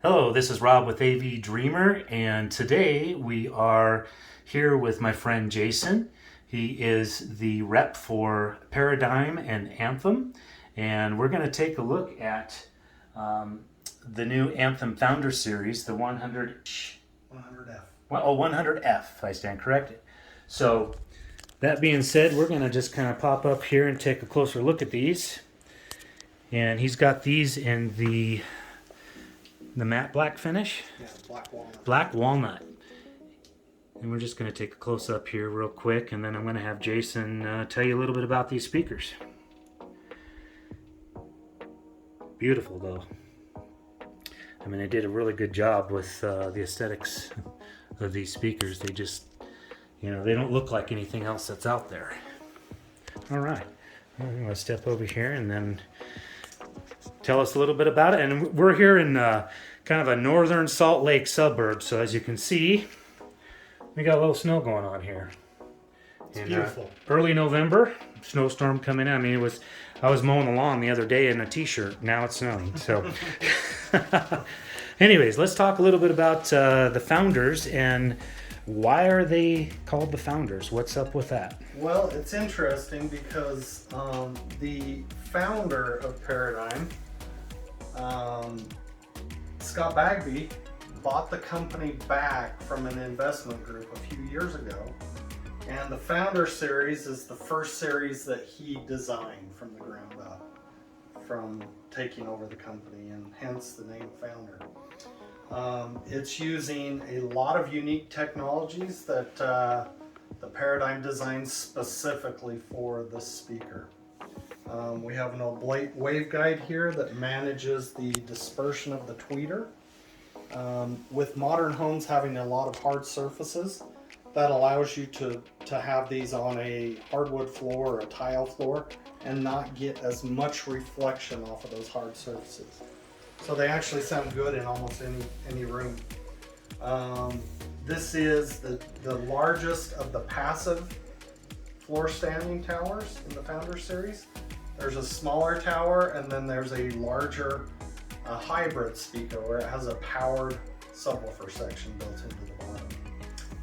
Hello, this is Rob with AVDreamer, and today we are here with my friend Jason. He is the rep for Paradigm and Anthem, and we're going to take a look at the new Anthem Founder Series, the 100F. 100F, I stand corrected. So, that being said, we're going to just kind of pop up here and take a closer look at these. And he's got these in the matte black finish? Yeah, black walnut. Black walnut. And we're just going to take a close up here real quick, and then I'm going to have Jason tell you a little bit about these speakers. Beautiful though. I mean, they did a really good job with the aesthetics of these speakers. They just, you know, they don't look like anything else that's out there. All right. I'm going to step over here and then tell us a little bit about it. And we're here in kind of a northern Salt Lake suburb. So as you can see, we got a little snow going on here. It's beautiful. Early November, snowstorm coming in. I mean, I was mowing the lawn the other day in a t-shirt. Now it's snowing. So anyways, let's talk a little bit about the Founders and why are they called the Founders? What's up with that? Well, it's interesting because the founder of Paradigm, Scott Bagby, bought the company back from an investment group a few years ago, and the Founder Series is the first series that he designed from the ground up, from taking over the company, and hence the name Founder. It's using a lot of unique technologies that the Paradigm designed specifically for this speaker. We have an oblate waveguide here that manages the dispersion of the tweeter. With modern homes having a lot of hard surfaces, that allows you to have these on a hardwood floor or a tile floor and not get as much reflection off of those hard surfaces. So they actually sound good in almost any room. This is the largest of the passive floor standing towers in the Founder Series. There's a smaller tower, and then there's a larger hybrid speaker where it has a powered subwoofer section built into the bottom.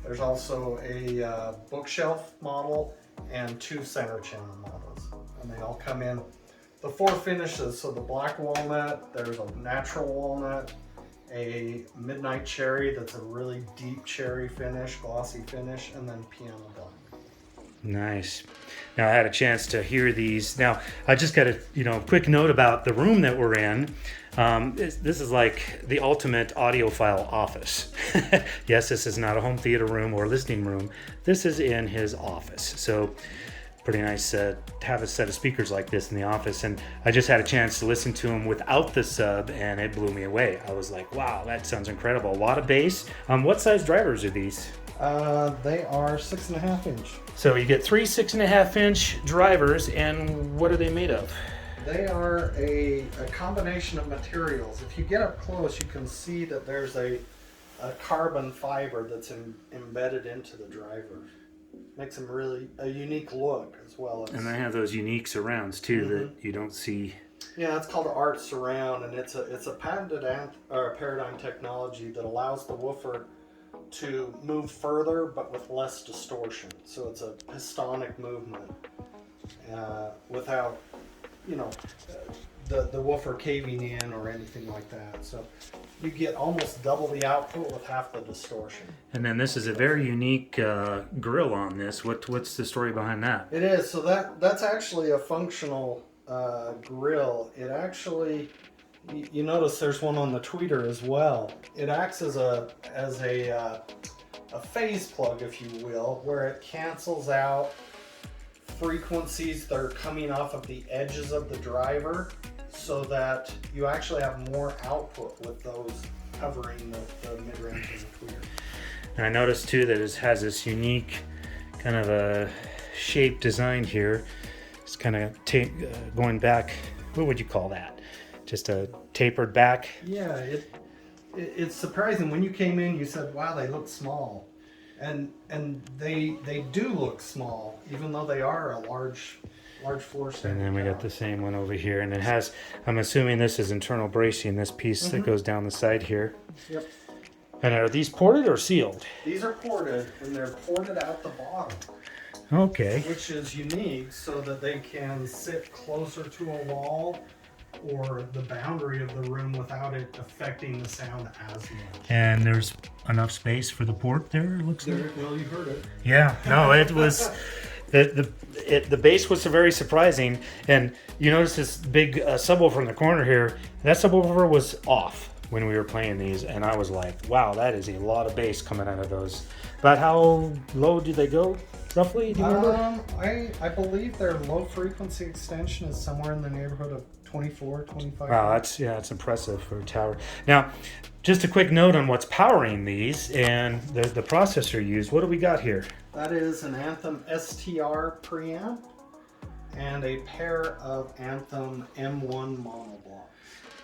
There's also a bookshelf model and two center channel models, and they all come in the four finishes. So the black walnut, there's a natural walnut, a midnight cherry that's a really deep cherry finish, glossy finish, and then piano black. Nice. Now I had a chance to hear these. Now I just got a quick note about the room that we're in. This is like the ultimate audiophile office. Yes, this is not a home theater room or listening room. This is in his office. So pretty nice to have a set of speakers like this in the office. And I just had a chance to listen to them without the sub, and it blew me away. I was like, wow, that sounds incredible. A lot of bass. What size drivers are these? They are 6.5 inch. So you get three 6.5 inch drivers, and what are they made of? They are a combination of materials. If you get up close, you can see that there's a carbon fiber that's embedded into the driver. Makes them really a unique look as well. And they have those unique surrounds too that you don't see. Yeah, it's called Art Surround, and it's a patented Paradigm technology that allows the woofer to move further but with less distortion. So it's a histonic movement without, the woofer caving in or anything like that. So you get almost double the output with half the distortion. And then this is a very unique grill on this. What's the story behind that? It is. So that's actually a functional grill. It actually, you notice there's one on the tweeter as well. It acts as a phase plug, if you will, where it cancels out frequencies that are coming off of the edges of the driver, so that you actually have more output with those covering the mid-range of the tweeter. And I noticed too that it has this unique kind of a shape design here. It's kind of going back. What would you call that? Just a tapered back? Yeah, it's surprising. When you came in, you said, wow, they look small. And they do look small, even though they are a large large floor And standing then we got tower. the same one over here, and it has, I'm assuming this is internal bracing, this piece that goes down the side here. Yep. And are these ported or sealed? These are ported, and they're ported out the bottom, Okay. which is unique so that they can sit closer to a wall or the boundary of the room without it affecting the sound as much. And there's enough space for the port there, it looks like? Well, you heard it. Yeah, no, it was, the bass was very surprising. And you notice this big subwoofer in the corner here, that subwoofer was off when we were playing these, and I was like, wow, that is a lot of bass coming out of those. But how low do they go, roughly? Do you remember? I believe their low frequency extension is somewhere in the neighborhood of 24, 25. Wow, that's impressive for a tower. Now, just a quick note on what's powering these and the processor used. What do we got here? That is an Anthem STR preamp and a pair of Anthem M1 monoblocks.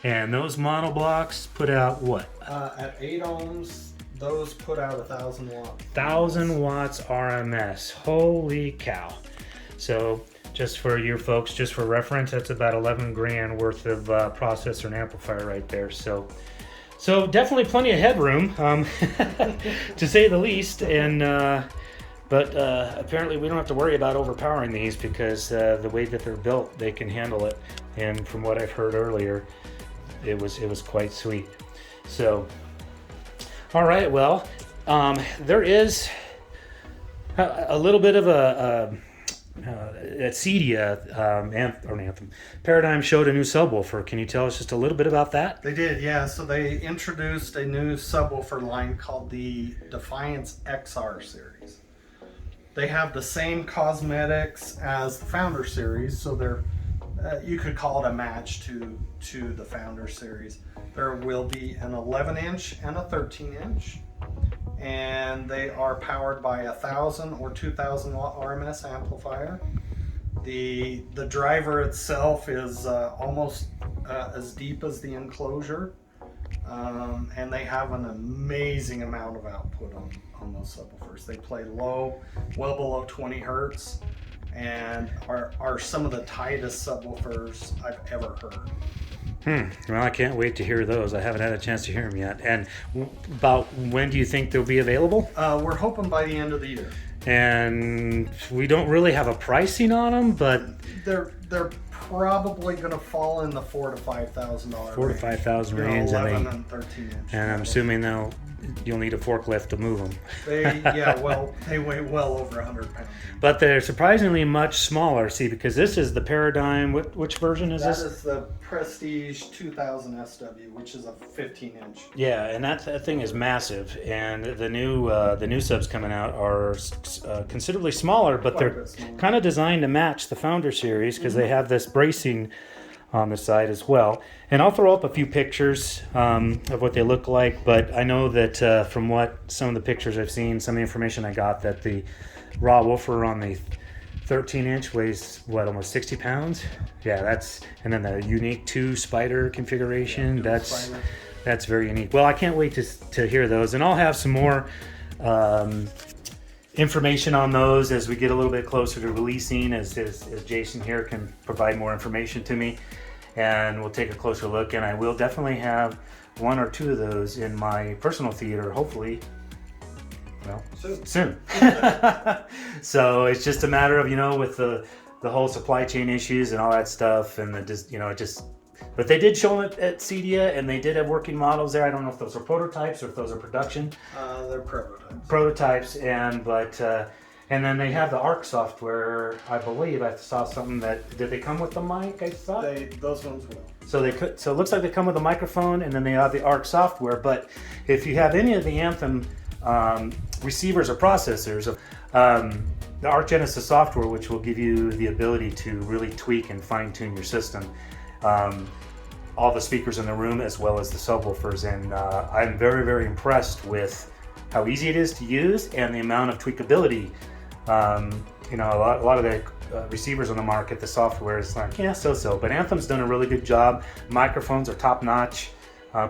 And those monoblocks put out what? At 8 ohms, those put out 1,000 watts. 1,000 watts RMS. Holy cow. So just for your folks, just for reference, that's about 11 grand worth of processor and amplifier right there. So definitely plenty of headroom, to say the least. And but apparently we don't have to worry about overpowering these because the way that they're built, they can handle it. And from what I've heard earlier, it was quite sweet. So, all right, well, there is a little bit of at CEDIA, Anthem, Paradigm showed a new subwoofer. Can you tell us just a little bit about that? They did, yeah. So they introduced a new subwoofer line called the Defiance XR series. They have the same cosmetics as the Founder series, so they're you could call it a match to the Founder series. There will be an 11-inch and a 13-inch, and they are powered by 1,000 or 2,000 watt RMS amplifier. The driver itself is almost as deep as the enclosure, and they have an amazing amount of output on those subwoofers. They play low, well below 20 hertz, and are some of the tightest subwoofers I've ever heard. Well, I can't wait to hear those. I haven't had a chance to hear them yet. And about when do you think they'll be available? We're hoping by the end of the year. And we don't really have a pricing on them, but They're probably going to fall in the $4,000 to $5,000 $4,000 to $5,000 range. 11 and 13 inch. And I'm assuming you'll need a forklift to move them. They weigh well over 100 pounds. But they're surprisingly much smaller. See, because this is the Paradigm. Which version is this? That is the Prestige 2000 SW, which is a 15-inch. Yeah, and that thing is massive. And the new subs coming out are considerably smaller, but Quite a they're bit smaller. kind of designed to match the Founder series because they have this bracing on the side as well. And I'll throw up a few pictures of what they look like, but I know that from what some of the pictures I've seen, some of the information I got, that the raw woofer on the 13-inch weighs almost 60 pounds. Yeah, and then the unique 2 spider configuration. That's very unique. Well, I can't wait to hear those, and I'll have some more information on those as we get a little bit closer to releasing, as Jason here can provide more information to me, and we'll take a closer look. And I will definitely have 1 or 2 of those in my personal theater, hopefully, well, soon. So it's just a matter of, with the whole supply chain issues and all that stuff, and but they did show it at CEDIA, and they did have working models there. I don't know if those are prototypes or if those are production. They're prototypes. Prototypes, and then they have the ARC software. I believe I saw something did they come with the mic? I thought Those ones will. So it looks like they come with a microphone, and then they have the ARC software. But if you have any of the Anthem receivers or processors, the ARC Genesis software, which will give you the ability to really tweak and fine-tune your system, all the speakers in the room as well as the subwoofers, and I'm very, very impressed with how easy it is to use and the amount of tweakability. A lot of the receivers on the market, the software is like, so, but Anthem's done a really good job. Microphones are top-notch.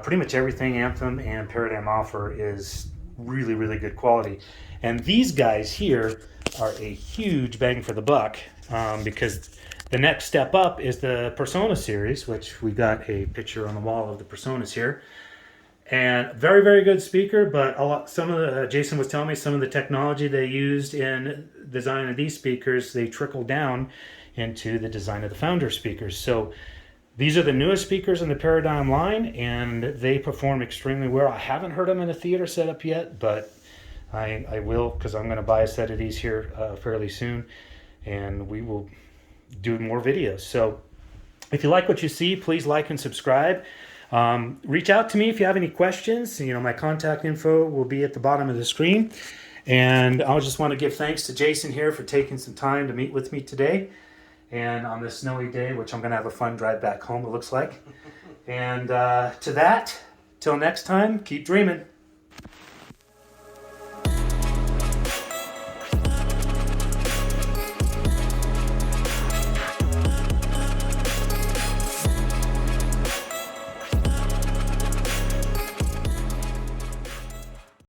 Pretty much everything Anthem and Paradigm offer is really, really good quality. And these guys here are a huge bang for the buck, because The next step up is the Persona series, which we got a picture on the wall of the Personas here. And very, very good speaker, but Jason was telling me some of the technology they used in design of these speakers, they trickle down into the design of the Founder speakers. So these are the newest speakers in the Paradigm line, and they perform extremely well. I haven't heard them in a theater setup yet, but I will, because I'm going to buy a set of these here fairly soon, and we will do more videos. So if you like what you see, please like and subscribe. Reach out to me if you have any questions. You know, my contact info will be at the bottom of the screen. And I just want to give thanks to Jason here for taking some time to meet with me today. And on this snowy day, which I'm going to have a fun drive back home, it looks like. And to that, till next time, keep dreaming.